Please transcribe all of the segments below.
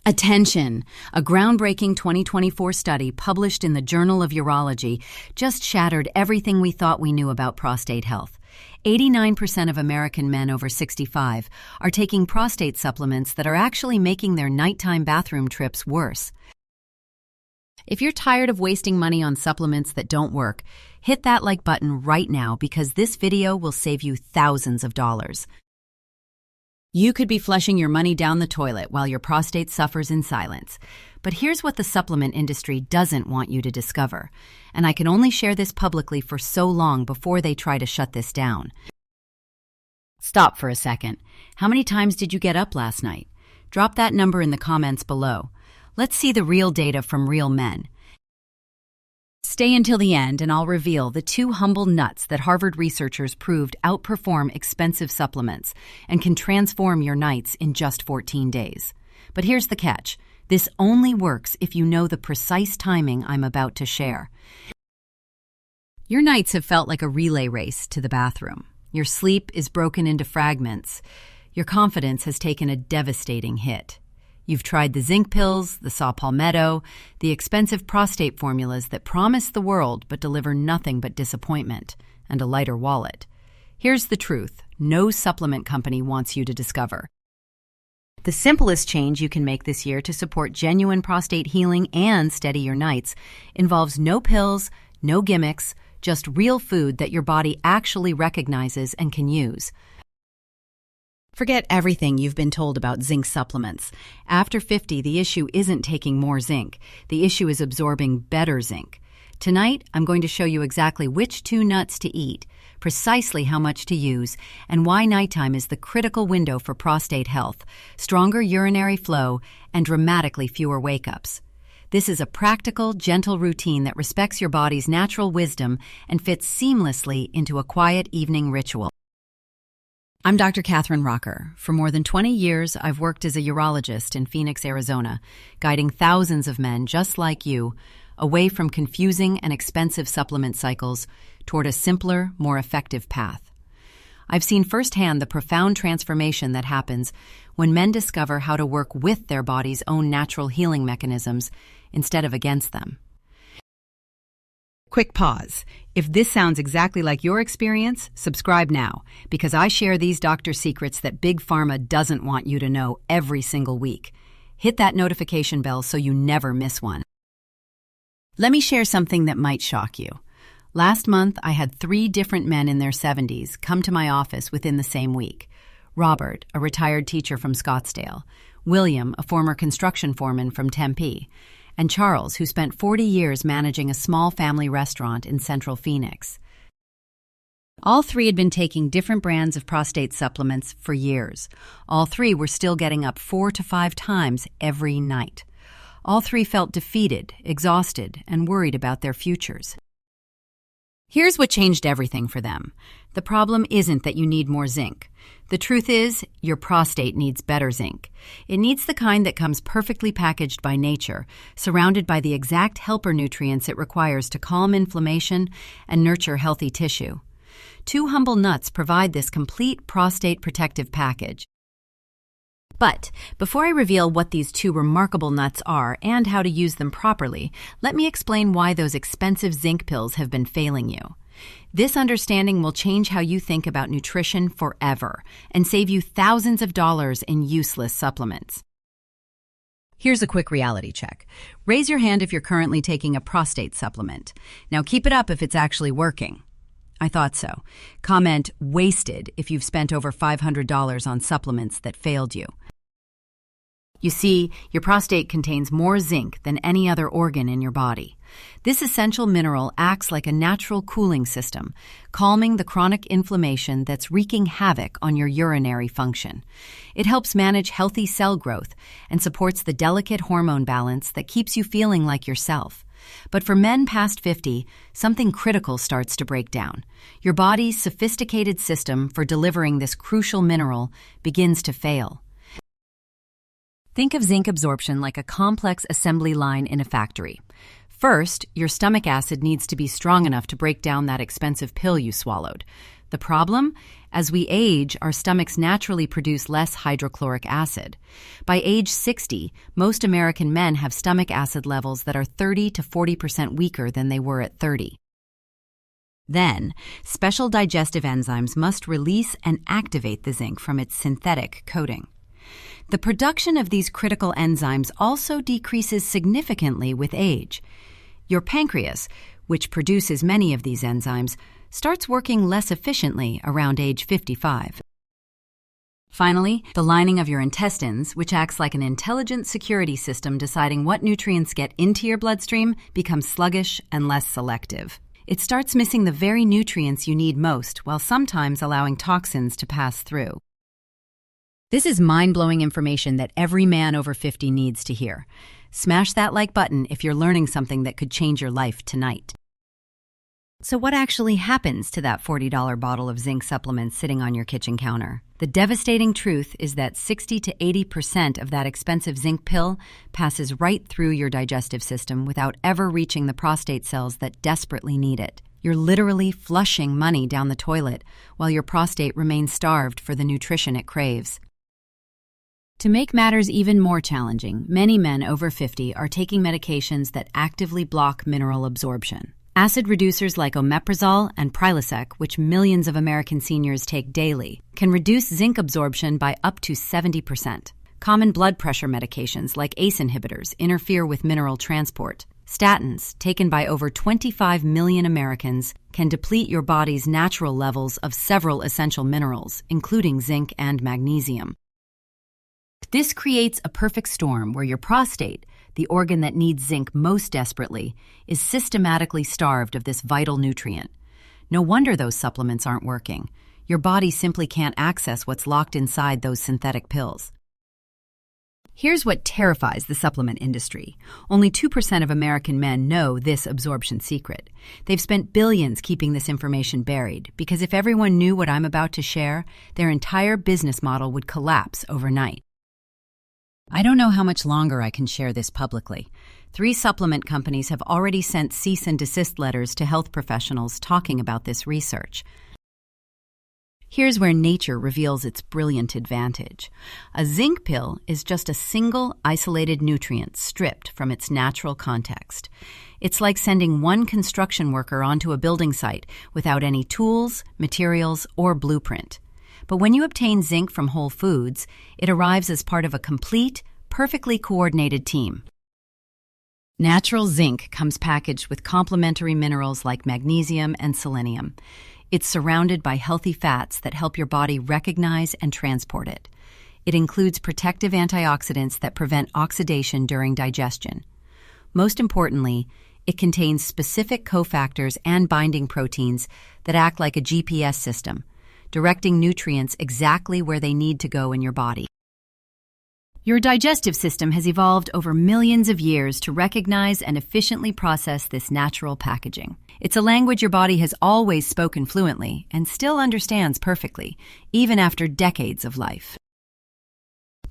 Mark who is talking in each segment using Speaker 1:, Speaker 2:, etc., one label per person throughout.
Speaker 1: Attention! A groundbreaking 2024 study published in the Journal of Urology just shattered everything we thought we knew about prostate health. 89% of American men over 65 are taking prostate supplements that are actually making their nighttime bathroom trips worse. If you're tired of wasting money on supplements that don't work, hit that like button right now because this video will save you thousands of dollars. You could be flushing your money down the toilet while your prostate suffers in silence. But here's what the supplement industry doesn't want you to discover. And I can only share this publicly for so long before they try to shut this down. Stop for a second. How many times did you get up last night? Drop that number in the comments below. Let's see the real data from real men. Stay until the end and I'll reveal the two humble nuts that Harvard researchers proved outperform expensive supplements and can transform your nights in just 14 days. But here's the catch. This only works if you know the precise timing I'm about to share. Your nights have felt like a relay race to the bathroom. Your sleep is broken into fragments. Your confidence has taken a devastating hit. You've tried the zinc pills, the saw palmetto, the expensive prostate formulas that promise the world but deliver nothing but disappointment and a lighter wallet. Here's the truth no supplement company wants you to discover. The simplest change you can make this year to support genuine prostate healing and steady your nights involves no pills, no gimmicks, just real food that your body actually recognizes and can use. Forget everything you've been told about zinc supplements. After 50, the issue isn't taking more zinc. The issue is absorbing better zinc. Tonight, I'm going to show you exactly which two nuts to eat, precisely how much to use, and why nighttime is the critical window for prostate health, stronger urinary flow, and dramatically fewer wake-ups. This is a practical, gentle routine that respects your body's natural wisdom and fits seamlessly into a quiet evening ritual. I'm Dr. Katherine Rocker. For more than 20 years, I've worked as a urologist in Phoenix, Arizona, guiding thousands of men just like you away from confusing and expensive supplement cycles toward a simpler, more effective path. I've seen firsthand the profound transformation that happens when men discover how to work with their body's own natural healing mechanisms instead of against them. Quick pause. If this sounds exactly like your experience, subscribe now, because I share these doctor secrets that Big Pharma doesn't want you to know every single week. Hit that notification bell so you never miss one. Let me share something that might shock you. Last month, I had 3 different men in their 70s come to my office within the same week. Robert, a retired teacher from Scottsdale, William, a former construction foreman from Tempe, and Charles, who spent 40 years managing a small family restaurant in central Phoenix. All 3 had been taking different brands of prostate supplements for years. All 3 were still getting up 4 to 5 times every night. All 3 felt defeated, exhausted, and worried about their futures. Here's what changed everything for them. The problem isn't that you need more zinc. The truth is, your prostate needs better zinc. It needs the kind that comes perfectly packaged by nature, surrounded by the exact helper nutrients it requires to calm inflammation and nurture healthy tissue. 2 humble nuts provide this complete prostate protective package. But before I reveal what these 2 remarkable nuts are and how to use them properly, let me explain why those expensive zinc pills have been failing you. This understanding will change how you think about nutrition forever and save you thousands of dollars in useless supplements. Here's a quick reality check. Raise your hand if you're currently taking a prostate supplement. Now keep it up if it's actually working. I thought so. Comment wasted if you've spent over $500 on supplements that failed you. You see, your prostate contains more zinc than any other organ in your body. This essential mineral acts like a natural cooling system, calming the chronic inflammation that's wreaking havoc on your urinary function. It helps manage healthy cell growth and supports the delicate hormone balance that keeps you feeling like yourself. But for men past 50, something critical starts to break down. Your body's sophisticated system for delivering this crucial mineral begins to fail. Think of zinc absorption like a complex assembly line in a factory. First, your stomach acid needs to be strong enough to break down that expensive pill you swallowed. The problem? As we age, our stomachs naturally produce less hydrochloric acid. By age 60, most American men have stomach acid levels that are 30 to 40% weaker than they were at 30. Then, special digestive enzymes must release and activate the zinc from its synthetic coating. The production of these critical enzymes also decreases significantly with age. Your pancreas, which produces many of these enzymes, starts working less efficiently around age 55. Finally, the lining of your intestines, which acts like an intelligent security system deciding what nutrients get into your bloodstream, becomes sluggish and less selective. It starts missing the very nutrients you need most, while sometimes allowing toxins to pass through. This is mind-blowing information that every man over 50 needs to hear. Smash that like button if you're learning something that could change your life tonight. So what actually happens to that $40 bottle of zinc supplements sitting on your kitchen counter? The devastating truth is that 60 to 80% of that expensive zinc pill passes right through your digestive system without ever reaching the prostate cells that desperately need it. You're literally flushing money down the toilet while your prostate remains starved for the nutrition it craves. To make matters even more challenging, many men over 50 are taking medications that actively block mineral absorption. Acid reducers like omeprazole and Prilosec, which millions of American seniors take daily, can reduce zinc absorption by up to 70%. Common blood pressure medications like ACE inhibitors interfere with mineral transport. Statins, taken by over 25 million Americans, can deplete your body's natural levels of several essential minerals, including zinc and magnesium. This creates a perfect storm where your prostate, the organ that needs zinc most desperately, is systematically starved of this vital nutrient. No wonder those supplements aren't working. Your body simply can't access what's locked inside those synthetic pills. Here's what terrifies the supplement industry. Only 2% of American men know this absorption secret. They've spent billions keeping this information buried, because if everyone knew what I'm about to share, their entire business model would collapse overnight. I don't know how much longer I can share this publicly. 3 supplement companies have already sent cease and desist letters to health professionals talking about this research. Here's where nature reveals its brilliant advantage. A zinc pill is just a single, isolated nutrient stripped from its natural context. It's like sending one construction worker onto a building site without any tools, materials, or blueprint. But when you obtain zinc from whole foods, it arrives as part of a complete, perfectly coordinated team. Natural zinc comes packaged with complementary minerals like magnesium and selenium. It's surrounded by healthy fats that help your body recognize and transport it. It includes protective antioxidants that prevent oxidation during digestion. Most importantly, it contains specific cofactors and binding proteins that act like a GPS system, directing nutrients exactly where they need to go in your body. Your digestive system has evolved over millions of years to recognize and efficiently process this natural packaging. It's a language your body has always spoken fluently and still understands perfectly, even after decades of life.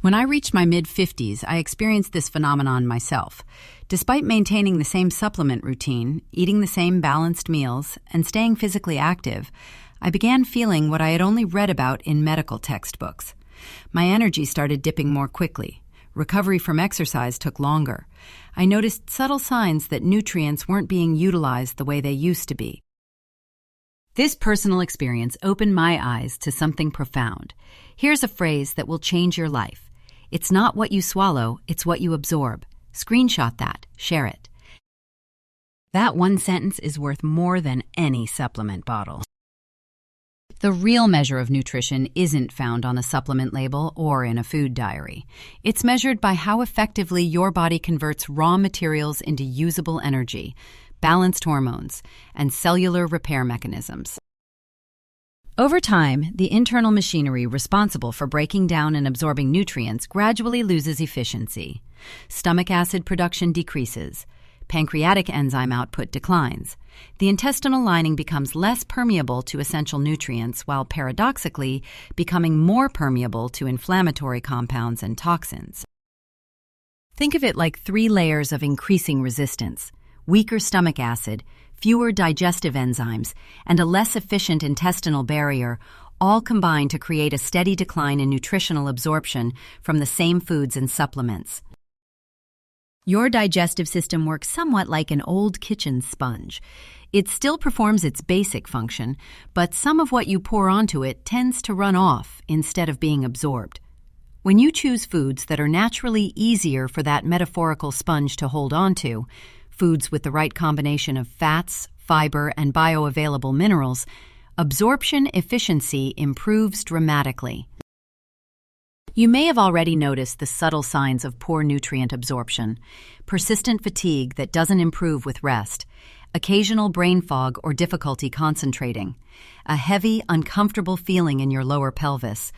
Speaker 1: When I reached my mid-50s, I experienced this phenomenon myself. Despite maintaining the same supplement routine, eating the same balanced meals, and staying physically active, I began feeling what I had only read about in medical textbooks. My energy started dipping more quickly. Recovery from exercise took longer. I noticed subtle signs that nutrients weren't being utilized the way they used to be. This personal experience opened my eyes to something profound. Here's a phrase that will change your life. It's not what you swallow, it's what you absorb. Screenshot that, share it. That one sentence is worth more than any supplement bottle. The real measure of nutrition isn't found on a supplement label or in a food diary. It's measured by how effectively your body converts raw materials into usable energy, balanced hormones, and cellular repair mechanisms. Over time, the internal machinery responsible for breaking down and absorbing nutrients gradually loses efficiency. Stomach acid production decreases. Pancreatic enzyme output declines. The intestinal lining becomes less permeable to essential nutrients while paradoxically becoming more permeable to inflammatory compounds and toxins. Think of it like 3 layers of increasing resistance. weaker stomach acid, fewer digestive enzymes, and a less efficient intestinal barrier all combine to create a steady decline in nutritional absorption from the same foods and supplements. Your digestive system works somewhat like an old kitchen sponge. It still performs its basic function, but some of what you pour onto it tends to run off instead of being absorbed. When you choose foods that are naturally easier for that metaphorical sponge to hold onto, foods with the right combination of fats, fiber, and bioavailable minerals, absorption efficiency improves dramatically. You may have already noticed the subtle signs of poor nutrient absorption: persistent fatigue that doesn't improve with rest, occasional brain fog or difficulty concentrating, a heavy, uncomfortable feeling in your lower pelvis,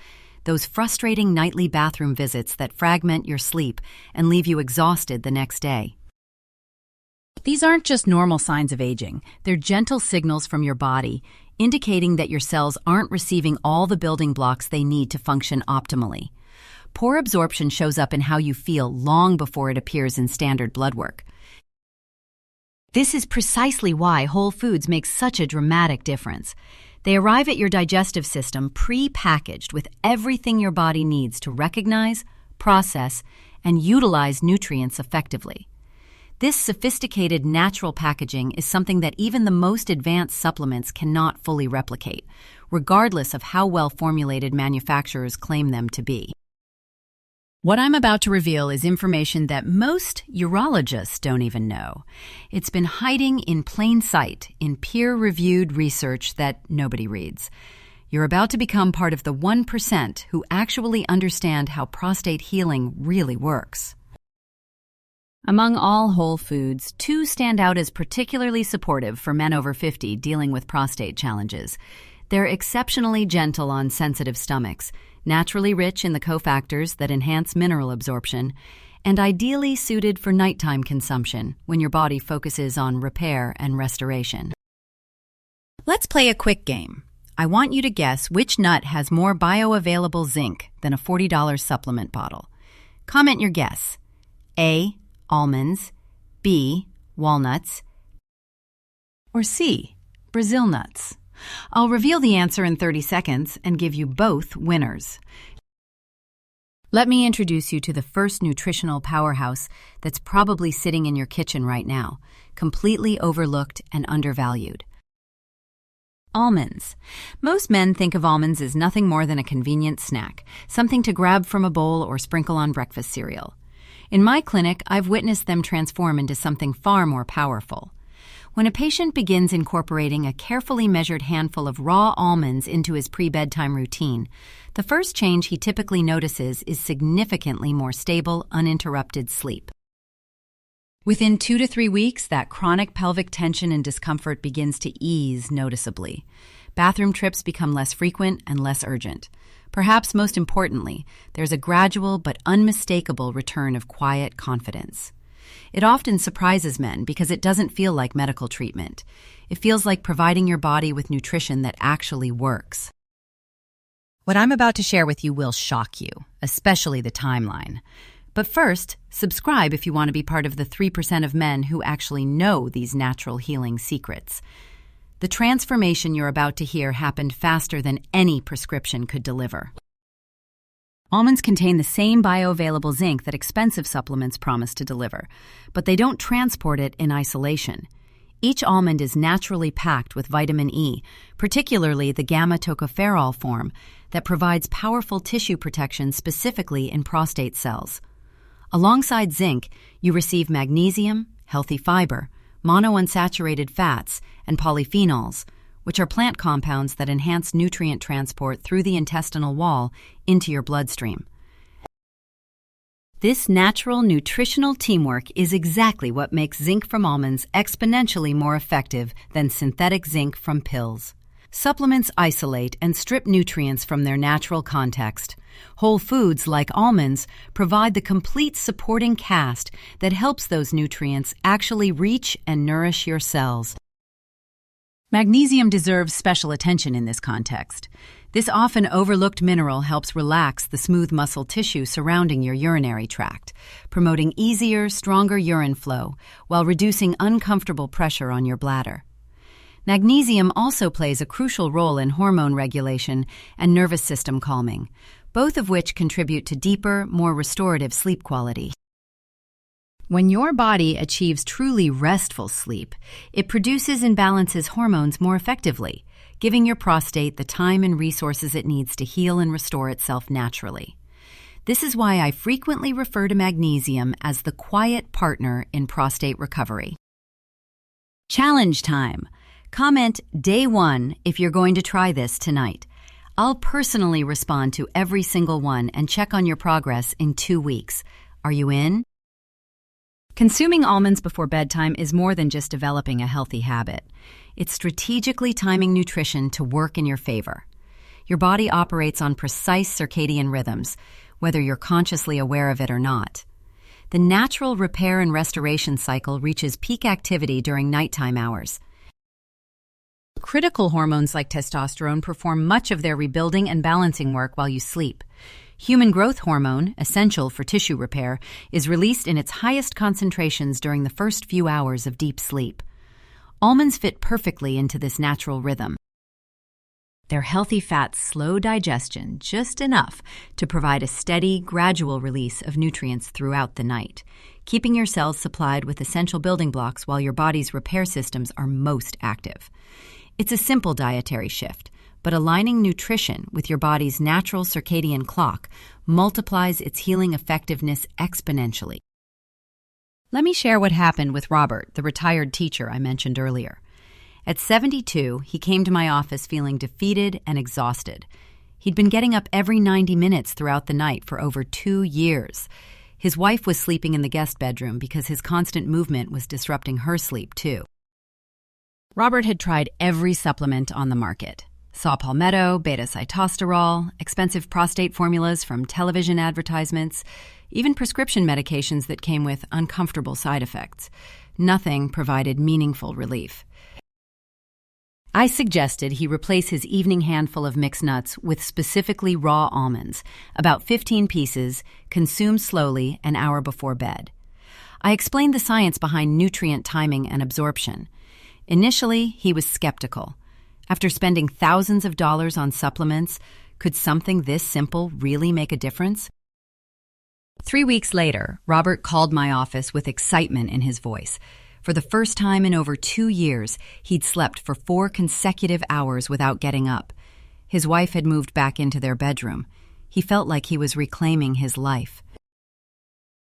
Speaker 1: those frustrating nightly bathroom visits that fragment your sleep and leave you exhausted the next day. These aren't just normal signs of aging. They're gentle signals from your body, indicating that your cells aren't receiving all the building blocks they need to function optimally. Poor absorption shows up in how you feel long before it appears in standard blood work. This is precisely why whole foods make such a dramatic difference. They arrive at your digestive system pre-packaged with everything your body needs to recognize, process, and utilize nutrients effectively. This sophisticated natural packaging is something that even the most advanced supplements cannot fully replicate, regardless of how well formulated manufacturers claim them to be. What I'm about to reveal is information that most urologists don't even know. It's been hiding in plain sight in peer-reviewed research that nobody reads. You're about to become part of the 1% who actually understand how prostate healing really works. Among all whole foods, 2 stand out as particularly supportive for men over 50 dealing with prostate challenges. They're exceptionally gentle on sensitive stomachs, naturally rich in the cofactors that enhance mineral absorption, and ideally suited for nighttime consumption when your body focuses on repair and restoration. Let's play a quick game. I want you to guess which nut has more bioavailable zinc than a $40 supplement bottle. Comment your guess. A. Almonds, B. Walnuts, or C. Brazil nuts. I'll reveal the answer in 30 seconds and give you both winners. Let me introduce you to the first nutritional powerhouse that's probably sitting in your kitchen right now, completely overlooked and undervalued. Almonds. Most men think of almonds as nothing more than a convenient snack, something to grab from a bowl or sprinkle on breakfast cereal. In my clinic, I've witnessed them transform into something far more powerful. When a patient begins incorporating a carefully measured handful of raw almonds into his pre-bedtime routine, the first change he typically notices is significantly more stable, uninterrupted sleep. Within 2 to 3 weeks, that chronic pelvic tension and discomfort begins to ease noticeably. Bathroom trips become less frequent and less urgent. Perhaps most importantly, there's a gradual but unmistakable return of quiet confidence. It often surprises men because it doesn't feel like medical treatment. It feels like providing your body with nutrition that actually works. What I'm about to share with you will shock you, especially the timeline. But first, subscribe if you want to be part of the 3% of men who actually know these natural healing secrets. The transformation you're about to hear happened faster than any prescription could deliver. Almonds contain the same bioavailable zinc that expensive supplements promise to deliver, but they don't transport it in isolation. Each almond is naturally packed with vitamin E, particularly the gamma-tocopherol form, that provides powerful tissue protection specifically in prostate cells. Alongside zinc, you receive magnesium, healthy fiber, monounsaturated fats, and polyphenols, which are plant compounds that enhance nutrient transport through the intestinal wall into your bloodstream. This natural nutritional teamwork is exactly what makes zinc from almonds exponentially more effective than synthetic zinc from pills. Supplements isolate and strip nutrients from their natural context. Whole foods, like almonds, provide the complete supporting cast that helps those nutrients actually reach and nourish your cells. Magnesium deserves special attention in this context. This often overlooked mineral helps relax the smooth muscle tissue surrounding your urinary tract, promoting easier, stronger urine flow while reducing uncomfortable pressure on your bladder. Magnesium also plays a crucial role in hormone regulation and nervous system calming, both of which contribute to deeper, more restorative sleep quality. When your body achieves truly restful sleep, it produces and balances hormones more effectively, giving your prostate the time and resources it needs to heal and restore itself naturally. This is why I frequently refer to magnesium as the quiet partner in prostate recovery. Challenge time. Comment Day 1 if you're going to try this tonight. I'll personally respond to every single one and check on your progress in 2 weeks. Are you in? Consuming almonds before bedtime is more than just developing a healthy habit. It's strategically timing nutrition to work in your favor. Your body operates on precise circadian rhythms, whether you're consciously aware of it or not. The natural repair and restoration cycle reaches peak activity during nighttime hours. Critical hormones like testosterone perform much of their rebuilding and balancing work while you sleep. Human growth hormone, essential for tissue repair, is released in its highest concentrations during the first few hours of deep sleep. Almonds fit perfectly into this natural rhythm. Their healthy fats slow digestion just enough to provide a steady, gradual release of nutrients throughout the night, keeping your cells supplied with essential building blocks while your body's repair systems are most active. It's a simple dietary shift, but aligning nutrition with your body's natural circadian clock multiplies its healing effectiveness exponentially. Let me share what happened with Robert, the retired teacher I mentioned earlier. At 72, he came to my office feeling defeated and exhausted. He'd been getting up every 90 minutes throughout the night for over 2 years. His wife was sleeping in the guest bedroom because his constant movement was disrupting her sleep, too. Robert had tried every supplement on the market. Saw palmetto, beta-sitosterol, expensive prostate formulas from television advertisements, even prescription medications that came with uncomfortable side effects. Nothing provided meaningful relief. I suggested he replace his evening handful of mixed nuts with specifically raw almonds, about 15 pieces, consumed slowly an hour before bed. I explained the science behind nutrient timing and absorption. Initially, he was skeptical. After spending thousands of dollars on supplements, could something this simple really make a difference? 3 weeks later, Robert called my office with excitement in his voice. For the first time in over 2 years, he'd slept for 4 consecutive hours without getting up. His wife had moved back into their bedroom. He felt like he was reclaiming his life.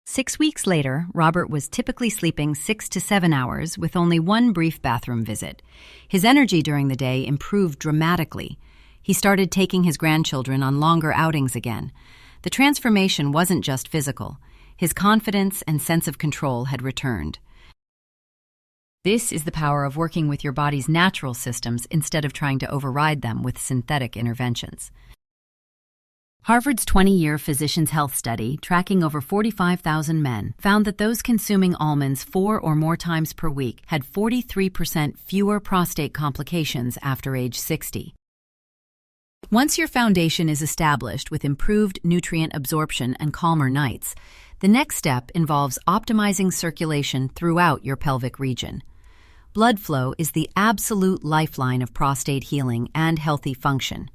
Speaker 1: 6 weeks later, Robert was typically sleeping 6 to 7 hours with only 1 brief bathroom visit. His energy during the day improved dramatically. He started taking his grandchildren on longer outings again. The transformation wasn't just physical. His confidence and sense of control had returned. This is the power of working with your body's natural systems instead of trying to override them with synthetic interventions. Harvard's 20-year Physicians' Health Study, tracking over 45,000 men, found that those consuming almonds 4 or more times per week had 43% fewer prostate complications after age 60. Once your foundation is established with improved nutrient absorption and calmer nights, the next step involves optimizing circulation throughout your pelvic region. Blood flow is the absolute lifeline of prostate healing and healthy function.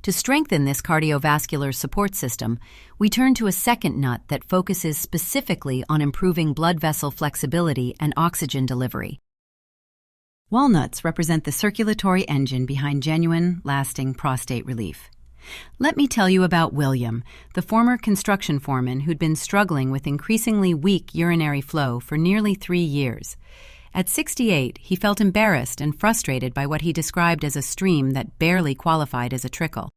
Speaker 1: To strengthen this cardiovascular support system, we turn to a second nut that focuses specifically on improving blood vessel flexibility and oxygen delivery. Walnuts represent the circulatory engine behind genuine, lasting prostate relief. Let me tell you about William, the former construction foreman who'd been struggling with increasingly weak urinary flow for nearly 3 years. At 68, he felt embarrassed and frustrated by what he described as a stream that barely qualified as a trickle.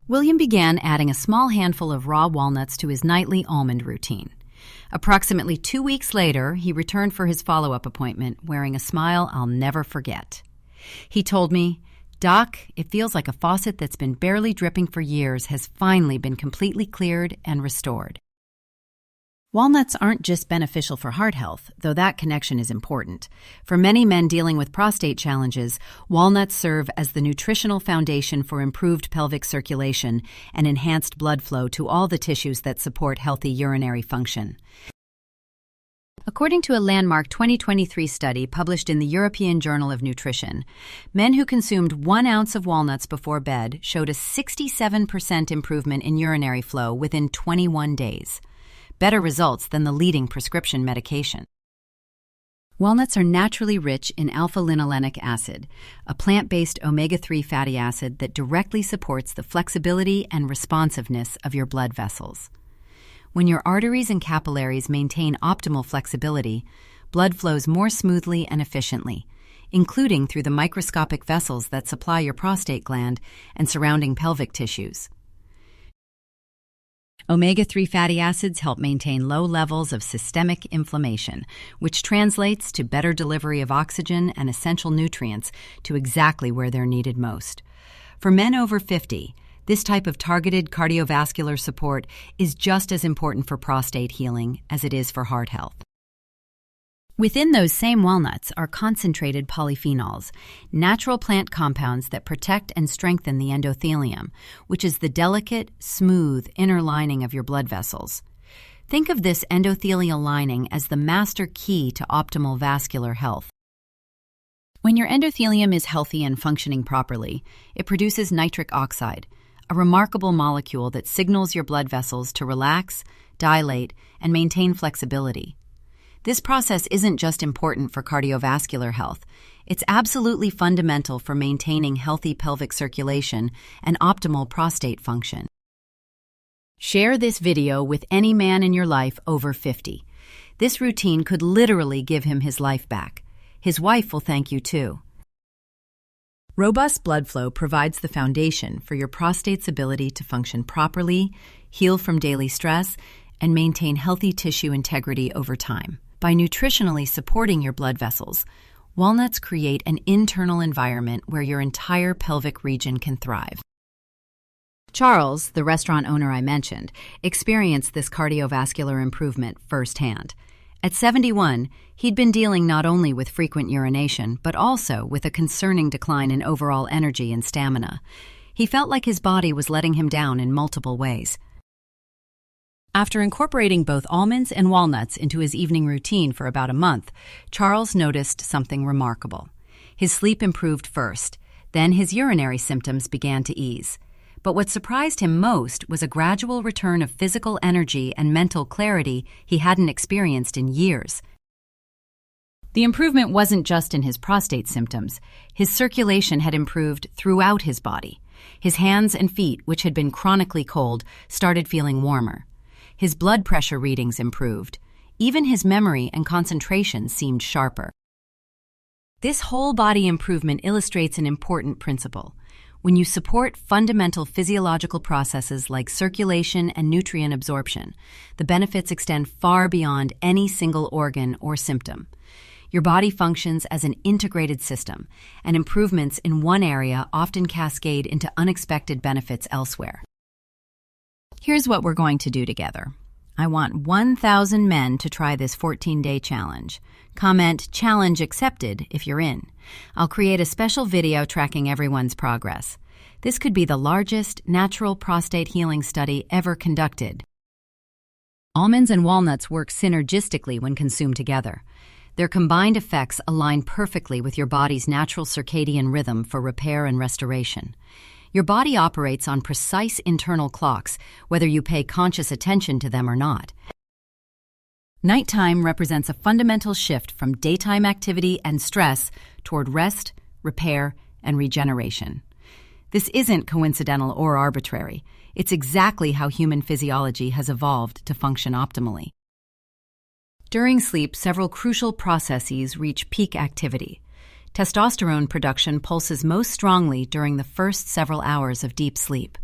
Speaker 1: William began adding a small handful of raw walnuts to his nightly almond routine. Approximately 2 weeks later, he returned for his follow-up appointment, wearing a smile I'll never forget. He told me, "Doc, it feels like a faucet that's been barely dripping for years has finally been completely cleared and restored." Walnuts aren't just beneficial for heart health, though that connection is important. For many men dealing with prostate challenges, walnuts serve as the nutritional foundation for improved pelvic circulation and enhanced blood flow to all the tissues that support healthy urinary function. According to a landmark 2023 study published in the European Journal of Nutrition, men who consumed 1 ounce of walnuts before bed showed a 67% improvement in urinary flow within 21 days. Better results than the leading prescription medication. Walnuts are naturally rich in alpha-linolenic acid, a plant-based omega-3 fatty acid that directly supports the flexibility and responsiveness of your blood vessels. When your arteries and capillaries maintain optimal flexibility, blood flows more smoothly and efficiently, including through the microscopic vessels that supply your prostate gland and surrounding pelvic tissues. Omega-3 fatty acids help maintain low levels of systemic inflammation, which translates to better delivery of oxygen and essential nutrients to exactly where they're needed most. For men over 50, this type of targeted cardiovascular support is just as important for prostate healing as it is for heart health. Within those same walnuts are concentrated polyphenols, natural plant compounds that protect and strengthen the endothelium, which is the delicate, smooth inner lining of your blood vessels. Think of this endothelial lining as the master key to optimal vascular health. When your endothelium is healthy and functioning properly, it produces nitric oxide, a remarkable molecule that signals your blood vessels to relax, dilate, and maintain flexibility. This process isn't just important for cardiovascular health, it's absolutely fundamental for maintaining healthy pelvic circulation and optimal prostate function. Share this video with any man in your life over 50. This routine could literally give him his life back. His wife will thank you too. Robust blood flow provides the foundation for your prostate's ability to function properly, heal from daily stress, and maintain healthy tissue integrity over time. By nutritionally supporting your blood vessels, walnuts create an internal environment where your entire pelvic region can thrive. Charles, the restaurant owner I mentioned, experienced this cardiovascular improvement firsthand. At 71, he'd been dealing not only with frequent urination, but also with a concerning decline in overall energy and stamina. He felt like his body was letting him down in multiple ways. After incorporating both almonds and walnuts into his evening routine for about a month, Charles noticed something remarkable. His sleep improved first, then his urinary symptoms began to ease. But what surprised him most was a gradual return of physical energy and mental clarity he hadn't experienced in years. The improvement wasn't just in his prostate symptoms. His circulation had improved throughout his body. His hands and feet, which had been chronically cold, started feeling warmer. His blood pressure readings improved. Even his memory and concentration seemed sharper. This whole body improvement illustrates an important principle. When you support fundamental physiological processes like circulation and nutrient absorption, the benefits extend far beyond any single organ or symptom. Your body functions as an integrated system, and improvements in one area often cascade into unexpected benefits elsewhere. Here's what we're going to do together. I want 1,000 men to try this 14-day challenge. Comment "Challenge accepted" if you're in. I'll create a special video tracking everyone's progress. This could be the largest natural prostate healing study ever conducted. Almonds and walnuts work synergistically when consumed together. Their combined effects align perfectly with your body's natural circadian rhythm for repair and restoration. Your body operates on precise internal clocks, whether you pay conscious attention to them or not. Nighttime represents a fundamental shift from daytime activity and stress toward rest, repair, and regeneration. This isn't coincidental or arbitrary. It's exactly how human physiology has evolved to function optimally. During sleep, several crucial processes reach peak activity. Testosterone production pulses most strongly during the first several hours of deep sleep.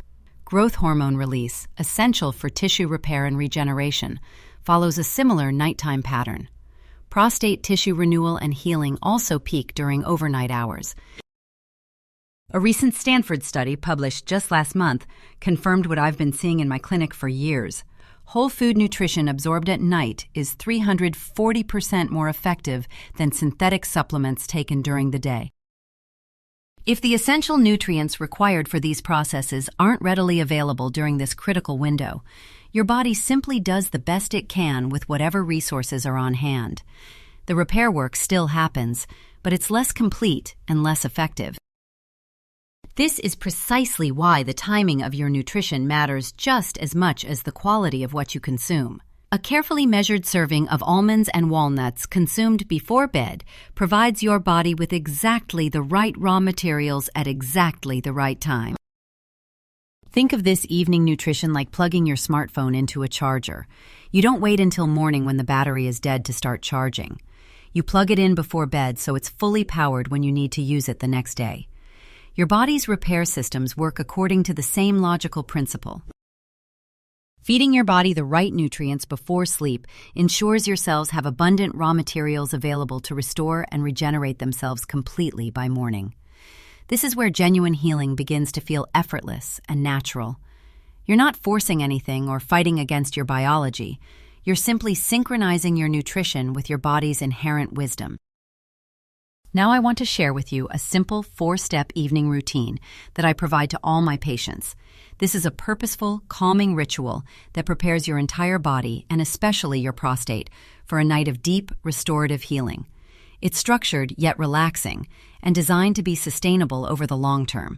Speaker 1: Growth hormone release, essential for tissue repair and regeneration, follows a similar nighttime pattern. Prostate tissue renewal and healing also peak during overnight hours. A recent Stanford study published just last month confirmed what I've been seeing in my clinic for years. whole food nutrition absorbed at night is 340% more effective than synthetic supplements taken during the day. If the essential nutrients required for these processes aren't readily available during this critical window, your body simply does the best it can with whatever resources are on hand. The repair work still happens, but it's less complete and less effective. This is precisely why the timing of your nutrition matters just as much as the quality of what you consume. A carefully measured serving of almonds and walnuts consumed before bed provides your body with exactly the right raw materials at exactly the right time. Think of this evening nutrition like plugging your smartphone into a charger. You don't wait until morning when the battery is dead to start charging. You plug it in before bed so it's fully powered when you need to use it the next day. Your body's repair systems work according to the same logical principle. Feeding your body the right nutrients before sleep ensures your cells have abundant raw materials available to restore and regenerate themselves completely by morning. This is where genuine healing begins to feel effortless and natural. You're not forcing anything or fighting against your biology. You're simply synchronizing your nutrition with your body's inherent wisdom. Now I want to share with you a simple 4-step evening routine that I provide to all my patients. This is a purposeful, calming ritual that prepares your entire body, and especially your prostate, for a night of deep, restorative healing. It's structured yet relaxing and designed to be sustainable over the long term.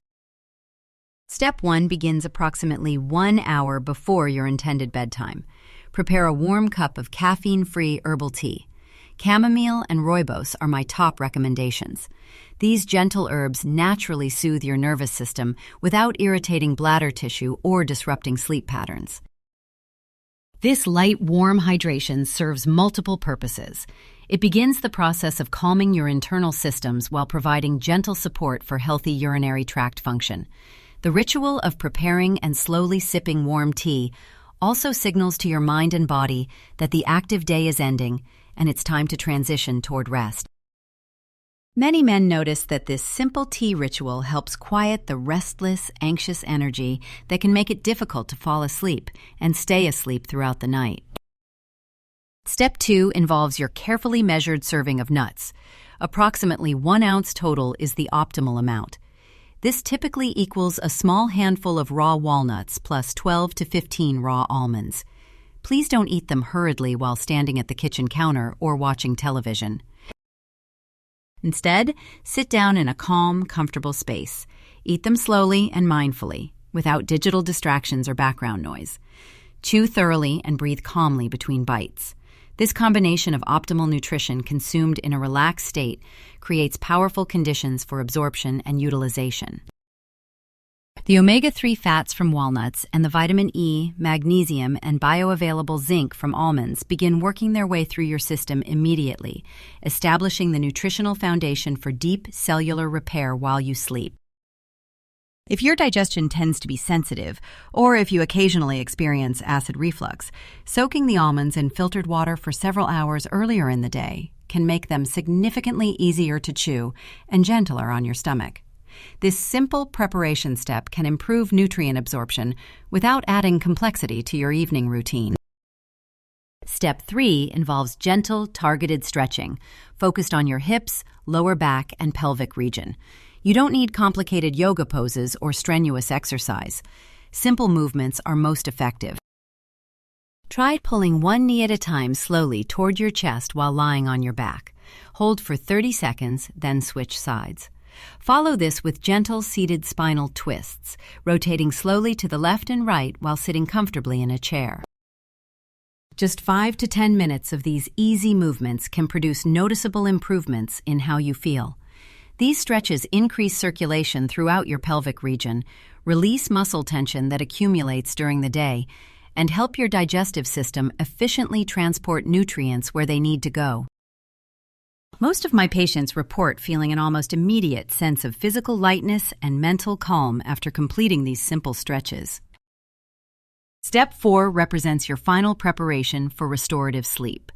Speaker 1: Step 1 begins approximately 1 hour before your intended bedtime. Prepare a warm cup of caffeine-free herbal tea. Chamomile and rooibos are my top recommendations. These gentle herbs naturally soothe your nervous system without irritating bladder tissue or disrupting sleep patterns. This light, warm hydration serves multiple purposes. It begins the process of calming your internal systems while providing gentle support for healthy urinary tract function. The ritual of preparing and slowly sipping warm tea also signals to your mind and body that the active day is ending and it's time to transition toward rest. Many men notice that this simple tea ritual helps quiet the restless, anxious energy that can make it difficult to fall asleep and stay asleep throughout the night. Step 2 involves your carefully measured serving of nuts. Approximately 1 ounce total is the optimal amount. This typically equals a small handful of raw walnuts plus 12 to 15 raw almonds. Please don't eat them hurriedly while standing at the kitchen counter or watching television. Instead, sit down in a calm, comfortable space. Eat them slowly and mindfully, without digital distractions or background noise. Chew thoroughly and breathe calmly between bites. This combination of optimal nutrition consumed in a relaxed state creates powerful conditions for absorption and utilization. The omega-3 fats from walnuts and the vitamin E, magnesium, and bioavailable zinc from almonds begin working their way through your system immediately, establishing the nutritional foundation for deep cellular repair while you sleep. If your digestion tends to be sensitive, or if you occasionally experience acid reflux, soaking the almonds in filtered water for several hours earlier in the day can make them significantly easier to chew and gentler on your stomach. This simple preparation step can improve nutrient absorption without adding complexity to your evening routine. Step 3 involves gentle, targeted stretching, focused on your hips, lower back, and pelvic region. You don't need complicated yoga poses or strenuous exercise. Simple movements are most effective. Try pulling one knee at a time slowly toward your chest while lying on your back. Hold for 30 seconds, then switch sides. Follow this with gentle seated spinal twists, rotating slowly to the left and right while sitting comfortably in a chair. Just 5 to 10 minutes of these easy movements can produce noticeable improvements in how you feel. These stretches increase circulation throughout your pelvic region, release muscle tension that accumulates during the day, and help your digestive system efficiently transport nutrients where they need to go. Most of my patients report feeling an almost immediate sense of physical lightness and mental calm after completing these simple stretches. Step 4 represents your final preparation for restorative sleep.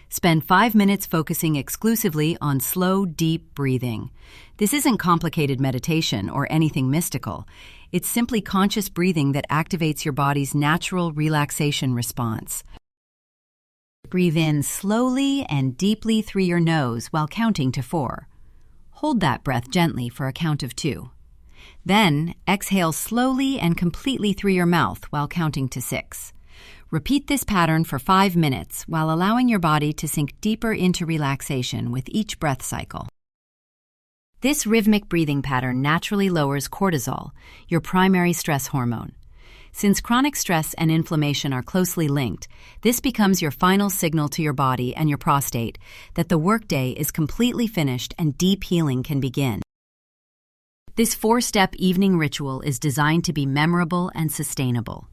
Speaker 1: Spend 5 minutes focusing exclusively on slow, deep breathing. This isn't complicated meditation or anything mystical. It's simply conscious breathing that activates your body's natural relaxation response. Breathe in slowly and deeply through your nose while counting to 4. Hold that breath gently for a count of 2. Then, exhale slowly and completely through your mouth while counting to 6. Repeat this pattern for 5 minutes while allowing your body to sink deeper into relaxation with each breath cycle. This rhythmic breathing pattern naturally lowers cortisol, your primary stress hormone. Since chronic stress and inflammation are closely linked, this becomes your final signal to your body and your prostate that the workday is completely finished and deep healing can begin. This 4-step evening ritual is designed to be memorable and sustainable.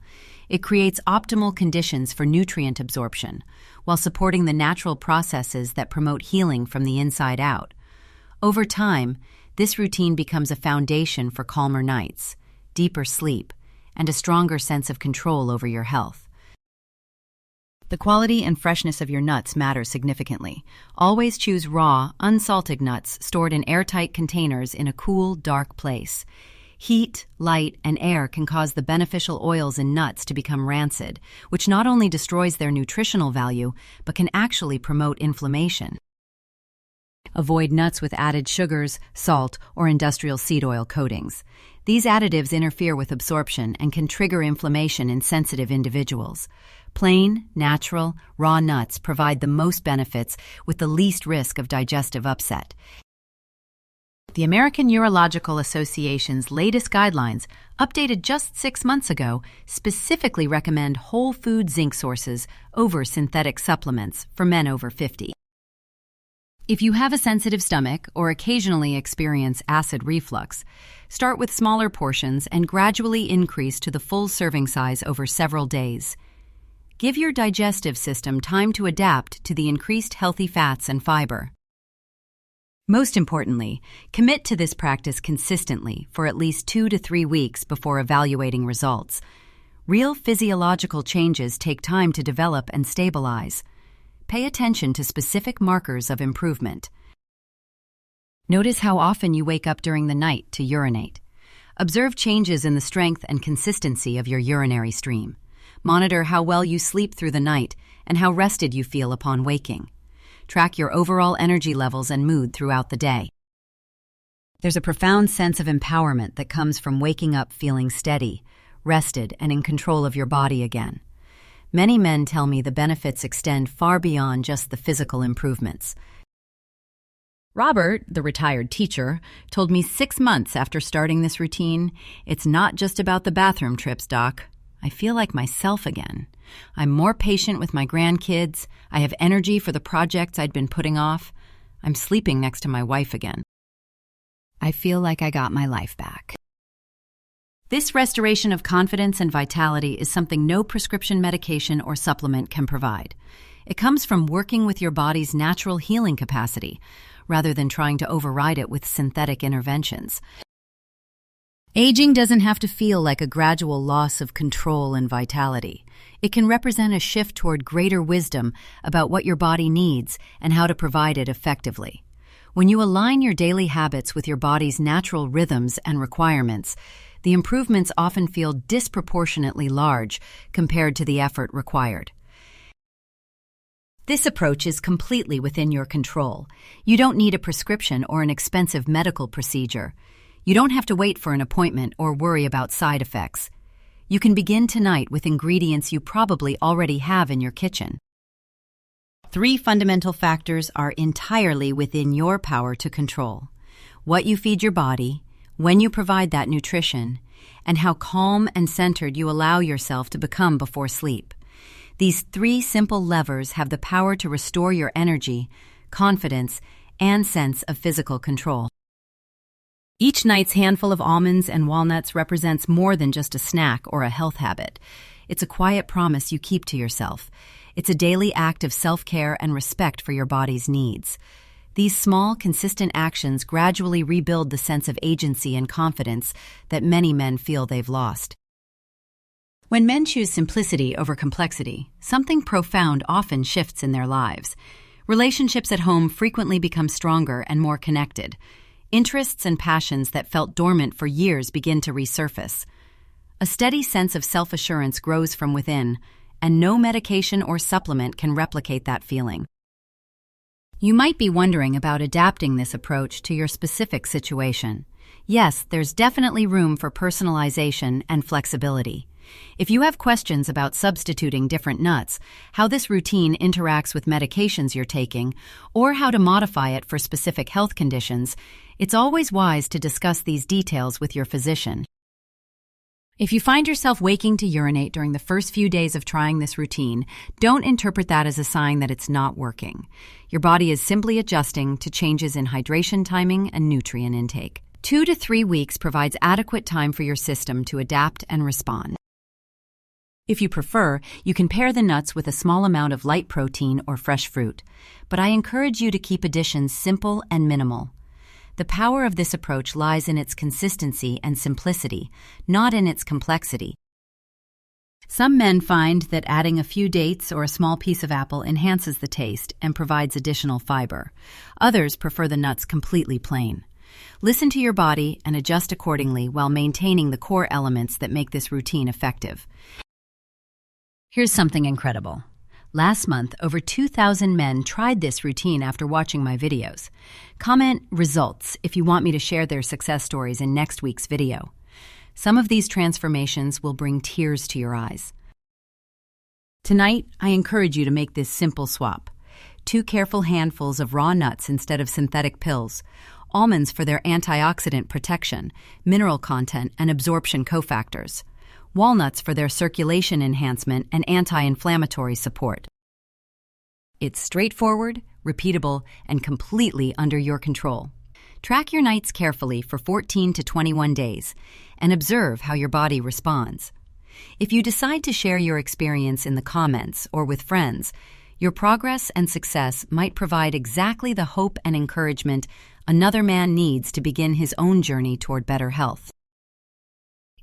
Speaker 1: It creates optimal conditions for nutrient absorption, while supporting the natural processes that promote healing from the inside out. Over time, this routine becomes a foundation for calmer nights, deeper sleep, and a stronger sense of control over your health. The quality and freshness of your nuts matter significantly. Always choose raw, unsalted nuts stored in airtight containers in a cool, dark place. Heat, light, and air can cause the beneficial oils in nuts to become rancid, which not only destroys their nutritional value, but can actually promote inflammation. Avoid nuts with added sugars, salt, or industrial seed oil coatings. These additives interfere with absorption and can trigger inflammation in sensitive individuals. Plain, natural, raw nuts provide the most benefits with the least risk of digestive upset. The American Urological Association's latest guidelines, updated just 6 months ago, specifically recommend whole food zinc sources over synthetic supplements for men over 50. If you have a sensitive stomach or occasionally experience acid reflux, start with smaller portions and gradually increase to the full serving size over several days. Give your digestive system time to adapt to the increased healthy fats and fiber. Most importantly, commit to this practice consistently for at least 2 to 3 weeks before evaluating results. Real physiological changes take time to develop and stabilize. Pay attention to specific markers of improvement. Notice how often you wake up during the night to urinate. Observe changes in the strength and consistency of your urinary stream. Monitor how well you sleep through the night and how rested you feel upon waking. Track your overall energy levels and mood throughout the day. There's a profound sense of empowerment that comes from waking up feeling steady, rested, and in control of your body again. Many men tell me the benefits extend far beyond just the physical improvements. Robert, the retired teacher, told me 6 months after starting this routine, "It's not just about the bathroom trips, Doc. I feel like myself again. I'm more patient with my grandkids. I have energy for the projects I'd been putting off. I'm sleeping next to my wife again. I feel like I got my life back." This restoration of confidence and vitality is something no prescription medication or supplement can provide. It comes from working with your body's natural healing capacity, rather than trying to override it with synthetic interventions. Aging doesn't have to feel like a gradual loss of control and vitality. It can represent a shift toward greater wisdom about what your body needs and how to provide it effectively. When you align your daily habits with your body's natural rhythms and requirements, the improvements often feel disproportionately large compared to the effort required. This approach is completely within your control. You don't need a prescription or an expensive medical procedure. You don't have to wait for an appointment or worry about side effects. You can begin tonight with ingredients you probably already have in your kitchen. 3 fundamental factors are entirely within your power to control: what you feed your body, when you provide that nutrition, and how calm and centered you allow yourself to become before sleep. These 3 simple levers have the power to restore your energy, confidence, and sense of physical control. Each night's handful of almonds and walnuts represents more than just a snack or a health habit. It's a quiet promise you keep to yourself. It's a daily act of self-care and respect for your body's needs. These small, consistent actions gradually rebuild the sense of agency and confidence that many men feel they've lost. When men choose simplicity over complexity, something profound often shifts in their lives. Relationships at home frequently become stronger and more connected. Interests and passions that felt dormant for years begin to resurface. A steady sense of self-assurance grows from within, and no medication or supplement can replicate that feeling. You might be wondering about adapting this approach to your specific situation. Yes, there's definitely room for personalization and flexibility. If you have questions about substituting different nuts, how this routine interacts with medications you're taking, or how to modify it for specific health conditions, it's always wise to discuss these details with your physician. If you find yourself waking to urinate during the first few days of trying this routine, don't interpret that as a sign that it's not working. Your body is simply adjusting to changes in hydration timing and nutrient intake. 2 to 3 weeks provides adequate time for your system to adapt and respond. If you prefer, you can pair the nuts with a small amount of light protein or fresh fruit, but I encourage you to keep additions simple and minimal. The power of this approach lies in its consistency and simplicity, not in its complexity. Some men find that adding a few dates or a small piece of apple enhances the taste and provides additional fiber. Others prefer the nuts completely plain. Listen to your body and adjust accordingly while maintaining the core elements that make this routine effective. Here's something incredible. Last month, over 2,000 men tried this routine after watching my videos. Comment results if you want me to share their success stories in next week's video. Some of these transformations will bring tears to your eyes. Tonight, I encourage you to make this simple swap. 2 careful handfuls of raw nuts instead of synthetic pills. Almonds for their antioxidant protection, mineral content, and absorption cofactors. Walnuts for their circulation enhancement and anti-inflammatory support. It's straightforward, repeatable, and completely under your control. Track your nights carefully for 14 to 21 days and observe how your body responds. If you decide to share your experience in the comments or with friends, your progress and success might provide exactly the hope and encouragement another man needs to begin his own journey toward better health.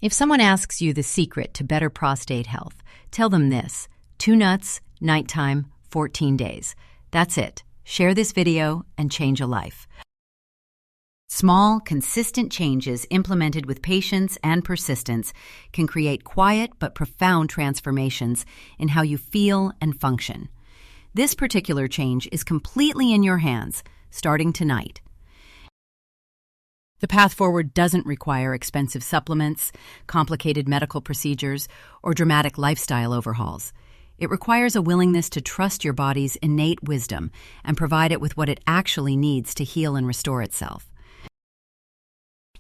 Speaker 1: If someone asks you the secret to better prostate health, tell them this: 2 nuts, nighttime, 14 days. That's it. Share this video and change a life. Small, consistent changes implemented with patience and persistence can create quiet but profound transformations in how you feel and function. This particular change is completely in your hands, starting tonight. The path forward doesn't require expensive supplements, complicated medical procedures, or dramatic lifestyle overhauls. It requires a willingness to trust your body's innate wisdom and provide it with what it actually needs to heal and restore itself.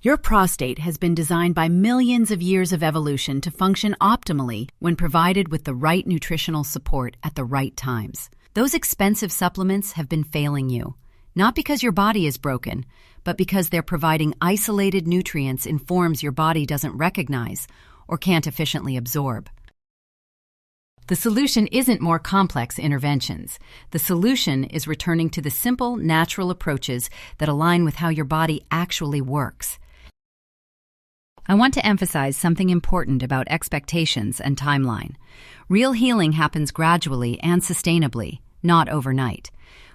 Speaker 1: Your prostate has been designed by millions of years of evolution to function optimally when provided with the right nutritional support at the right times. Those expensive supplements have been failing you, not because your body is broken, but because they're providing isolated nutrients in forms your body doesn't recognize or can't efficiently absorb. The solution isn't more complex interventions. The solution is returning to the simple, natural approaches that align with how your body actually works. I want to emphasize something important about expectations and timeline. Real healing happens gradually and sustainably, not overnight.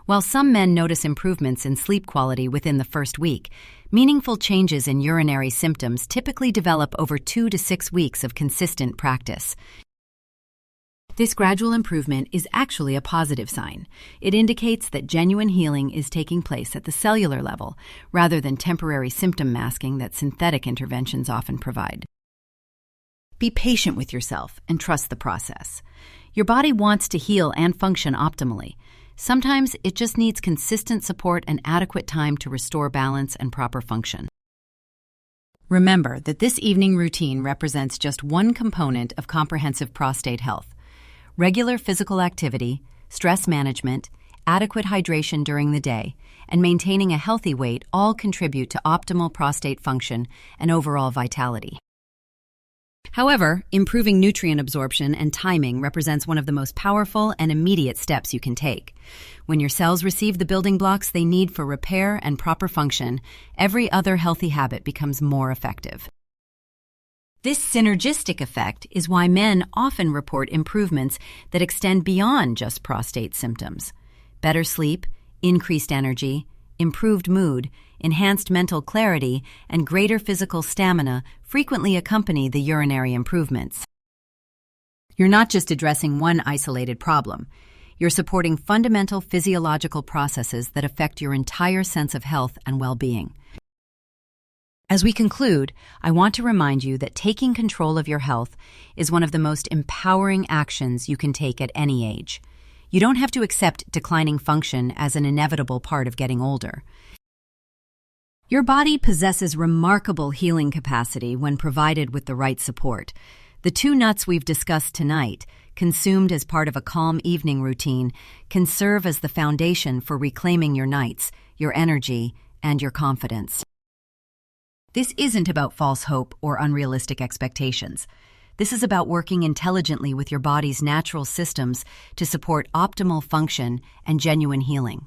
Speaker 1: While some men notice improvements in sleep quality within the first week, meaningful changes in urinary symptoms typically develop over 2 to 6 weeks of consistent practice. This gradual improvement is actually a positive sign. It indicates that genuine healing is taking place at the cellular level, rather than temporary symptom masking that synthetic interventions often provide. Be patient with yourself and trust the process. Your body wants to heal and function optimally. Sometimes it just needs consistent support and adequate time to restore balance and proper function. Remember that this evening routine represents just one component of comprehensive prostate health. Regular physical activity, stress management, adequate hydration during the day, and maintaining a healthy weight all contribute to optimal prostate function and overall vitality. However, improving nutrient absorption and timing represents one of the most powerful and immediate steps you can take. When your cells receive the building blocks they need for repair and proper function, every other healthy habit becomes more effective. This synergistic effect is why men often report improvements that extend beyond just prostate symptoms. Better sleep, increased energy, improved mood, enhanced mental clarity, and greater physical stamina frequently accompany the urinary improvements. You're not just addressing one isolated problem. You're supporting fundamental physiological processes that affect your entire sense of health and well-being. As we conclude, I want to remind you that taking control of your health is one of the most empowering actions you can take at any age. You don't have to accept declining function as an inevitable part of getting older. Your body possesses remarkable healing capacity when provided with the right support. The 2 nuts we've discussed tonight, consumed as part of a calm evening routine, can serve as the foundation for reclaiming your nights, your energy, and your confidence. This isn't about false hope or unrealistic expectations. This is about working intelligently with your body's natural systems to support optimal function and genuine healing.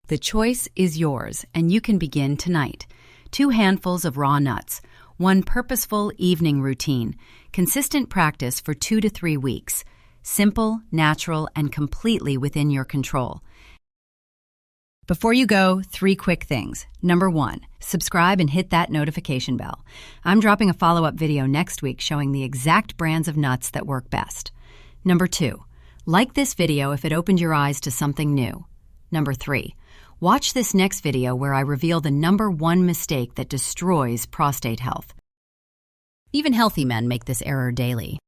Speaker 1: The choice is yours, and you can begin tonight. 2 handfuls of raw nuts, 1 purposeful evening routine, consistent practice for 2 to 3 weeks. Simple, natural, and completely within your control. Before you go, 3 quick things. Number 1, subscribe and hit that notification bell. I'm dropping a follow-up video next week showing the exact brands of nuts that work best. Number 2, like this video if it opened your eyes to something new. Number 3, watch this next video where I reveal the number 1 mistake that destroys prostate health. Even healthy men make this error daily.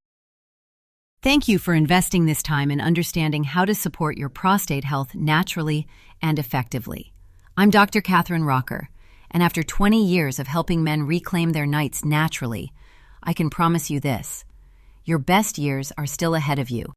Speaker 1: Thank you for investing this time in understanding how to support your prostate health naturally and effectively. I'm Dr. Katherine Rocker, and after 20 years of helping men reclaim their nights naturally, I can promise you this: your best years are still ahead of you.